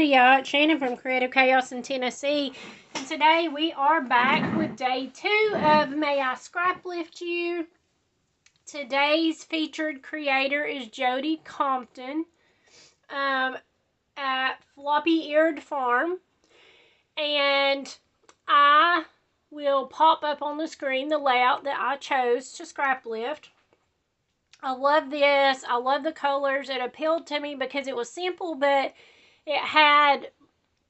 everybody, Shannon from Creative Chaos in Tennessee, and today we are back with day 2 of May I Scraplift You. Today's featured creator is Jody Compton at Floppy Eared Farm, and I will pop up on the screen the layout that I chose to scraplift. I love this. I love the colors. It appealed to me because it was simple, but it had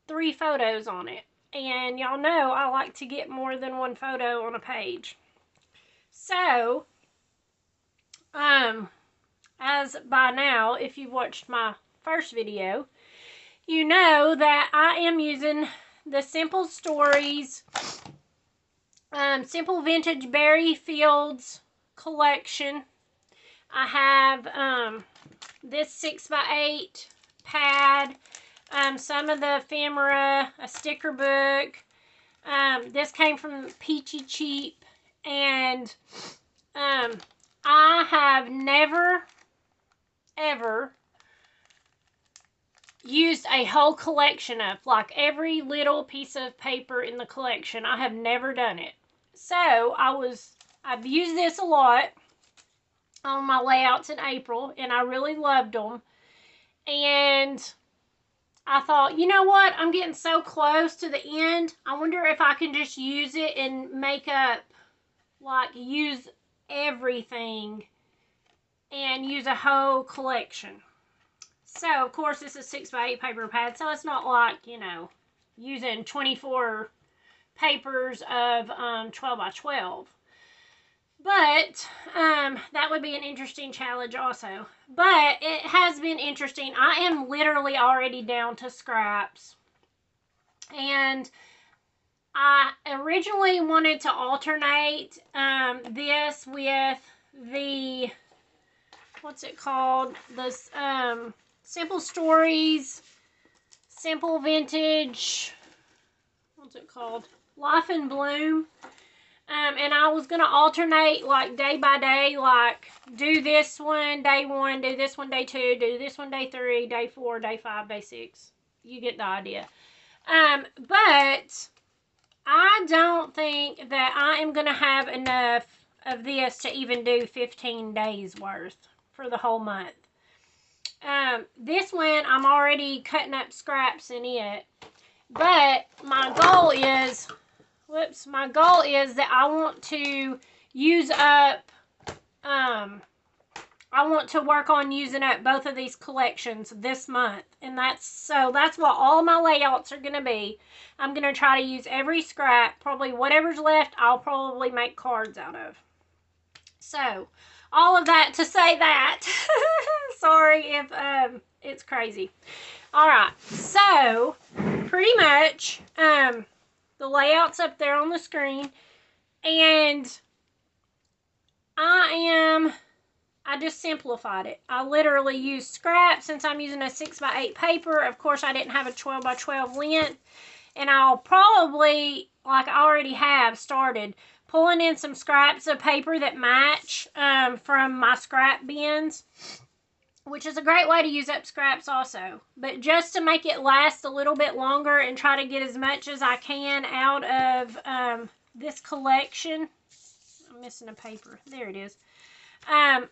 3 photos on it. And y'all know I like to get more than 1 photo on a page. So, as by now, if you've watched my first video, you know that I am using the Simple Stories, Simple Vintage Berry Fields collection. I have this 6x8 pad, some of the ephemera, a sticker book. This came from Peachy Cheap, and I have never, ever used a whole collection of, like, every little piece of paper in the collection. I have never done it. So, I've used this a lot on my layouts in April, and I really loved them. And I thought, you know what? I'm getting so close to the end. I wonder if I can just use it and make up, like, use everything and use a whole collection. So, of course, this is 6x8 paper pad, so it's not like, you know, using 24 papers of 12x12. But, that would be an interesting challenge also. But, it has been interesting. I am literally already down to scraps. And I originally wanted to alternate this with the, what's it called? This, Simple Stories, Simple Vintage, what's it called? Life in Bloom. And I was going to alternate, like, day by day, like, do this one day 1, do this one day 2, do this one day 3, day 4, day 5, day 6. You get the idea. But I don't think that I am going to have enough of this to even do 15 days worth for the whole month. This one, I'm already cutting up scraps in it. But my goal is... my goal is that I want to use up, I want to work on using up both of these collections this month. And that's what all my layouts are going to be. I'm going to try to use every scrap. Probably whatever's left, I'll probably make cards out of. So, all of that to say that. Sorry if it's crazy. Alright, so, pretty much, the layout's up there on the screen, and I just simplified it. I literally used scrap since I'm using a 6x8 paper. Of course, I didn't have a 12x12 length, and I'll probably, like I already have, started pulling in some scraps of paper that match from my scrap bins, which is a great way to use up scraps also. But just to make it last a little bit longer and try to get as much as I can out of this collection. I'm missing a paper. There it is. I'm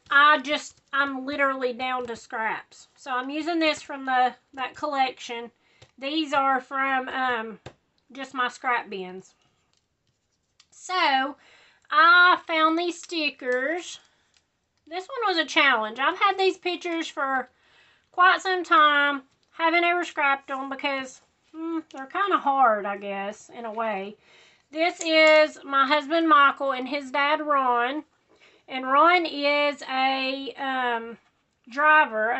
literally down to scraps. So I'm using this from that collection. These are from just my scrap bins. So I found these stickers. This one was a challenge. I've had these pictures for quite some time. Haven't ever scrapped them because they're kind of hard, I guess, in a way. This is my husband, Michael, and his dad, Ron. And Ron is a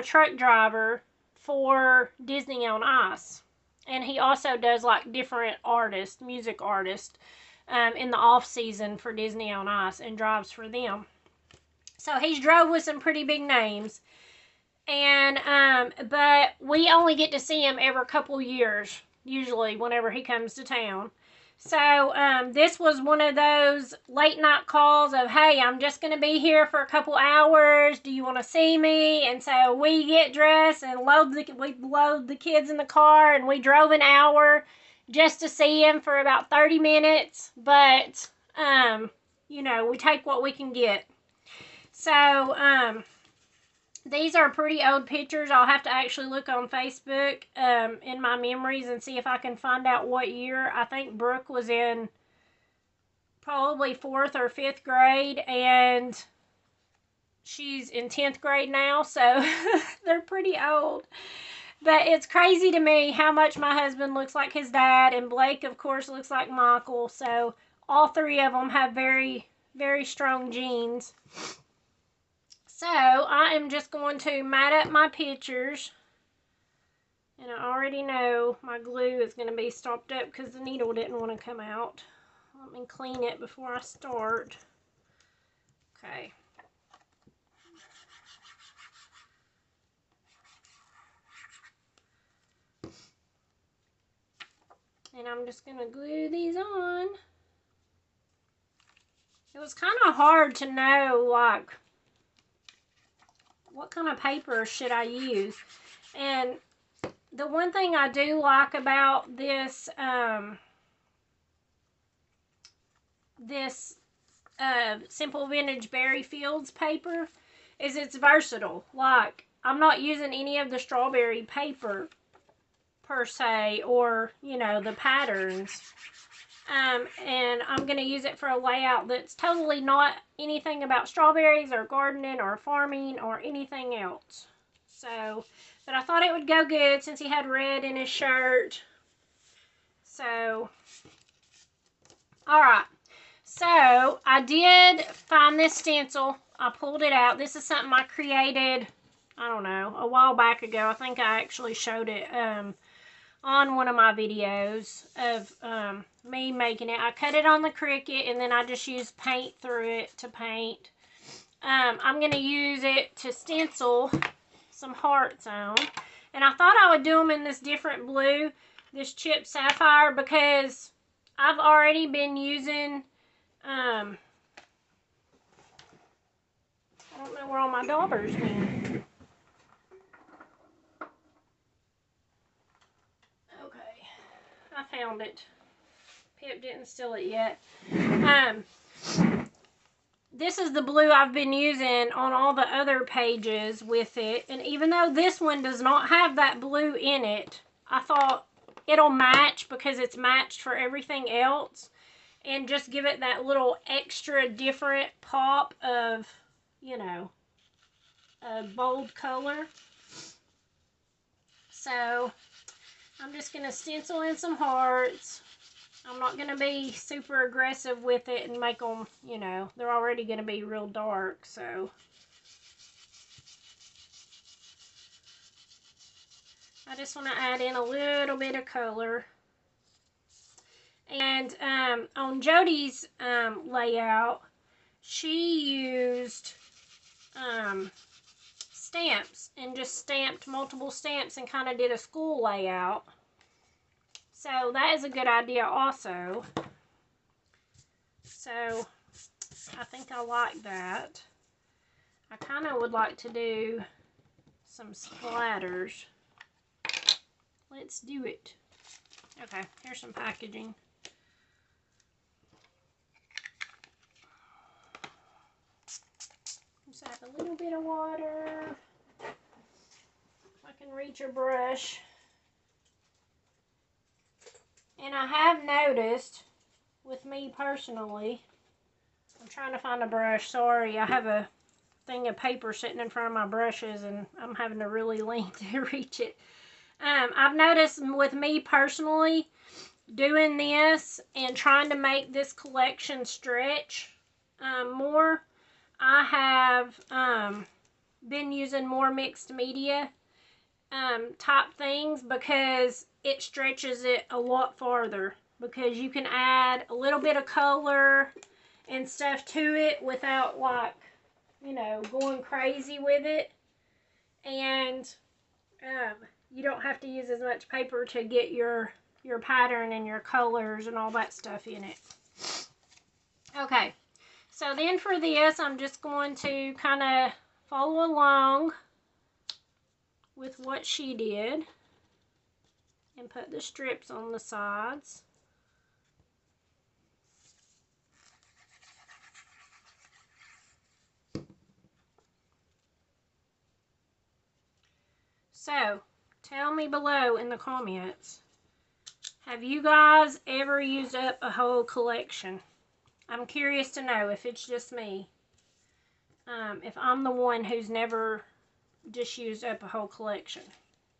truck driver for Disney on Ice. And he also does, like, different music artists, in the off-season for Disney on Ice and drives for them. So he's drove with some pretty big names, and but we only get to see him every couple years, usually whenever he comes to town. So this was one of those late night calls of, hey, I'm just going to be here for a couple hours. Do you want to see me? And so we get dressed and we load the kids in the car, and we drove an hour just to see him for about 30 minutes. But, you know, we take what we can get. So, these are pretty old pictures. I'll have to actually look on Facebook in my memories and see if I can find out what year. I think Brooke was in probably 4th or 5th grade, and she's in 10th grade now, so they're pretty old. But it's crazy to me how much my husband looks like his dad, and Blake, of course, looks like Michael. So all three of them have very, very strong genes. So, I am just going to mat up my pictures. And I already know my glue is going to be stopped up because the needle didn't want to come out. Let me clean it before I start. Okay. And I'm just going to glue these on. It was kind of hard to know, like, what kind of paper should I use? And the one thing I do like about this, Simple Vintage Berry Fields paper is it's versatile. Like, I'm not using any of the strawberry paper per se, or, you know, the patterns. And I'm going to use it for a layout that's totally not anything about strawberries or gardening or farming or anything else. So, but I thought it would go good since he had red in his shirt. So, alright. So, I did find this stencil. I pulled it out. This is something I created, I don't know, a while back ago. I think I actually showed it on one of my videos of me making it. I cut it on the Cricut, and then I just used paint through it to paint. I'm going to use it to stencil some hearts on. And I thought I would do them in this different blue, this Chip Sapphire, because I've already been using, I don't know where all my daubers went. Okay, I found it. Pip didn't steal it yet. This is the blue I've been using on all the other pages with it. And even though this one does not have that blue in it, I thought it'll match because it's matched for everything else. And just give it that little extra different pop of, you know, a bold color. So, I'm just going to stencil in some hearts. I'm not going to be super aggressive with it and make them, you know, they're already going to be real dark, so. I just want to add in a little bit of color. And on Jody's layout, she used stamps and just stamped multiple stamps and kind of did a school layout. So that is a good idea also. So I think I like that. I kind of would like to do some splatters. Let's do it. Okay, here's some packaging. Just add a little bit of water. I can reach a brush. And I have noticed, with me personally, I'm trying to find a brush, sorry, I have a thing of paper sitting in front of my brushes and I'm having to really lean to reach it. I've noticed with me personally, doing this and trying to make this collection stretch more, I have been using more mixed media type things because it stretches it a lot farther, because you can add a little bit of color and stuff to it without, like, you know, going crazy with it. And you don't have to use as much paper to get your your pattern and your colors and all that stuff in it. Okay, so then for this, I'm just going to kind of follow along with what she did and put the strips on the sides. So, tell me below in the comments, have you guys ever used up a whole collection? I'm curious to know if it's just me. If I'm the one who's never just used up a whole collection.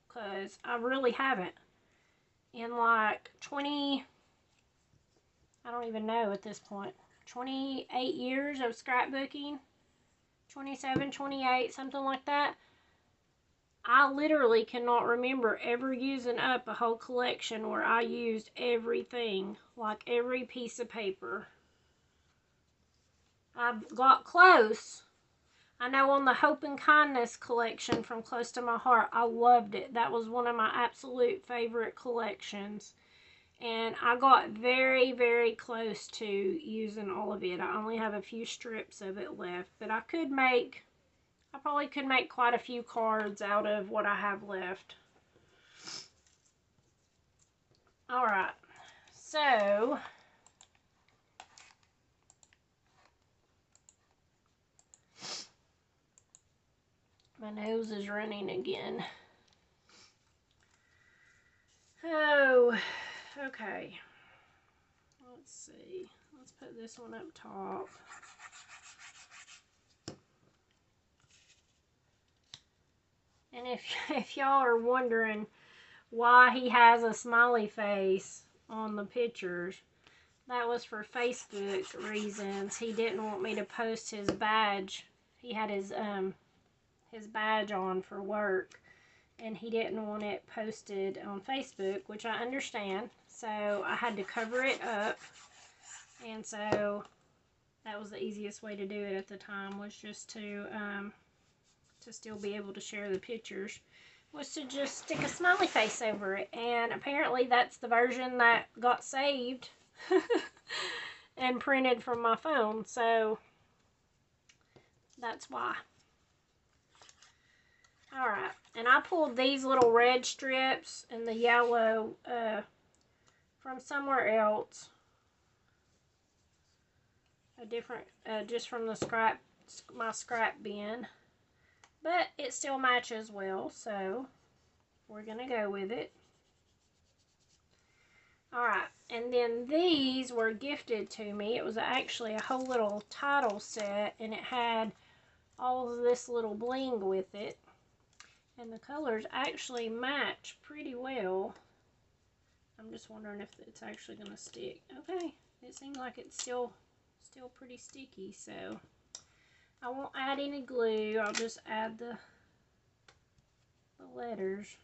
Because I really haven't. In like 20, I don't even know at this point, 28 years of scrapbooking, 27, 28, something like that. I literally cannot remember ever using up a whole collection where I used everything, like every piece of paper. I've got close. I know on the Hope and Kindness collection from Close to My Heart, I loved it. That was one of my absolute favorite collections. And I got very, very close to using all of it. I only have a few strips of it left. But I probably could make quite a few cards out of what I have left. Alright. So, my nose is running again. Oh, okay. Let's see. Let's put this one up top. And if y'all are wondering why he has a smiley face on the pictures, that was for Facebook reasons. He didn't want me to post his badge. He had his badge on for work, and he didn't want it posted on Facebook, which I understand. So I had to cover it up, and so that was the easiest way to do it at the time, was just to still be able to share the pictures, was to just stick a smiley face over it. And apparently that's the version that got saved and printed from my phone, so that's why. Alright, and I pulled these little red strips and the yellow from somewhere else. A different, just from the my scrap bin. But it still matches well, so we're going to go with it. Alright, and then these were gifted to me. It was actually a whole little title set, and it had all of this little bling with it. And the colors actually match pretty well. I'm just wondering if it's actually going to stick. Okay, it seems like it's still pretty sticky, so I won't add any glue. I'll just add the letters.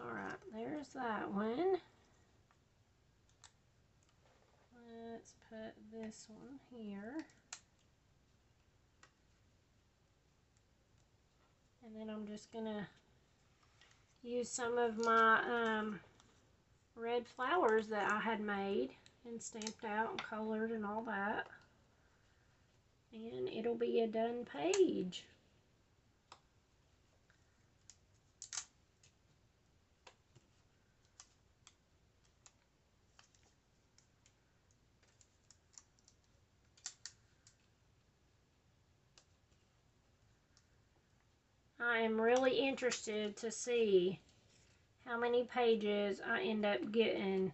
Alright, there's that one. Let's put this one here. And then I'm just going to use some of my red flowers that I had made and stamped out and colored and all that. And it'll be a done page. I am really interested to see how many pages I end up getting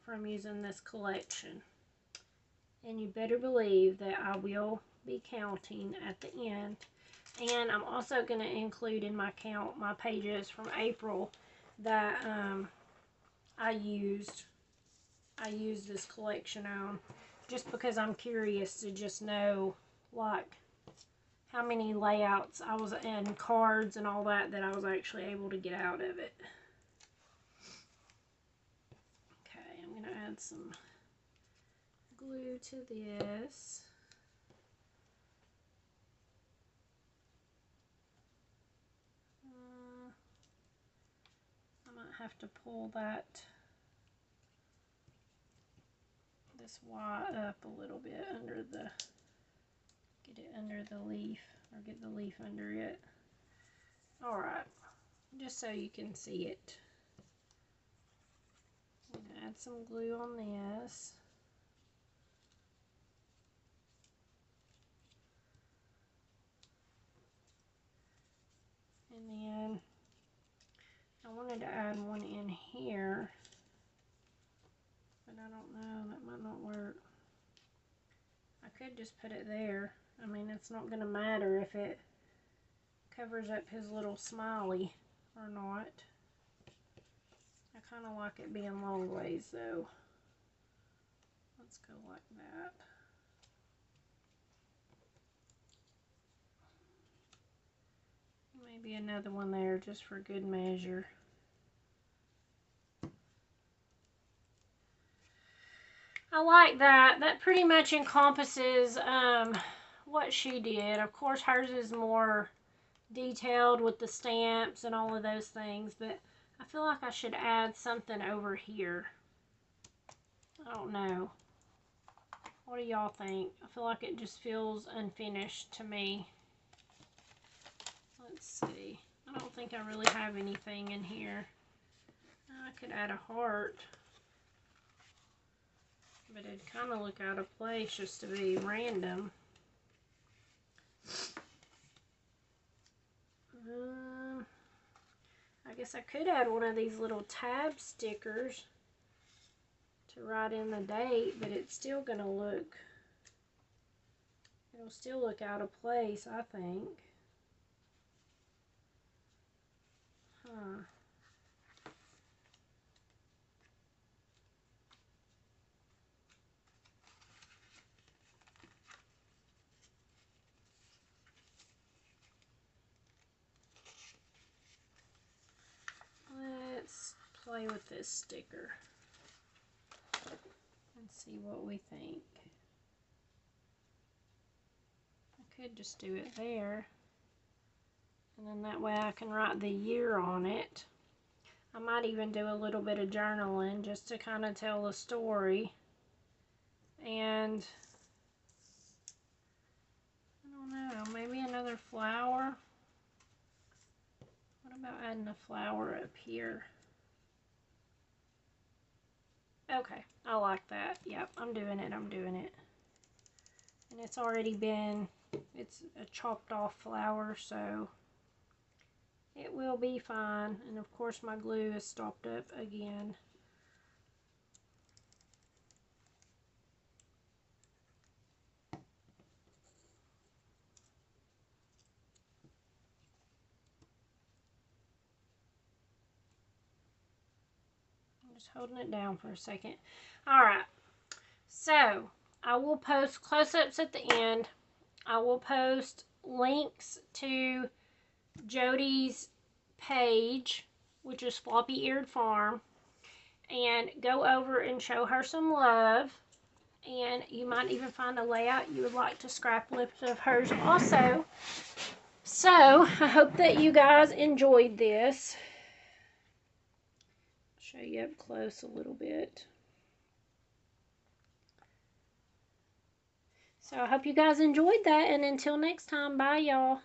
from using this collection. And you better believe that I will be counting at the end. And I'm also going to include in my count my pages from April that I used this collection on, just because I'm curious to just know, like, how many layouts I was, and cards and all that I was actually able to get out of it. add some glue to this. I might have to pull this Y up a little bit under the, get it under the leaf, or get the leaf under it. Alright, just so you can see it. I'm going to add some glue on this. And then I wanted to add one in here, but I don't know, that might not work. I could just put it there. I mean, it's not going to matter if it covers up his little smiley or not. I kind of like it being long ways though. Let's go like that. Maybe another one there just for good measure. I like that. That pretty much encompasses what she did. Of course, hers is more detailed with the stamps and all of those things, but I feel like I should add something over here. I don't know. What do y'all think? I feel like it just feels unfinished to me. Let's see. I don't think I really have anything in here. I could add a heart, but it'd kind of look out of place just to be random. I guess I could add one of these little tab stickers to write in the date, but it's still going to look, it'll still look out of place, I think. Huh. Let's play with this sticker and see what we think. I could just do it there, and then that way I can write the year on it. I might even do a little bit of journaling just to kind of tell the story. And I don't know, maybe another flower. What about adding a flower up here? Okay, I like that. Yep, I'm doing it, I'm doing it. And it's already been, it's a chopped off flower, so it will be fine. And of course my glue is stopped up again. I'm just holding it down for a second. Alright, so I will post close-ups at the end. I will post links to Jody's page, which is Floppy Eared Farm, and go over and show her some love. And you might even find a layout you would like to scrap lift of hers also. So I hope that you guys enjoyed this. I'll show you up close a little bit. So I hope you guys enjoyed that, and until next time, bye y'all.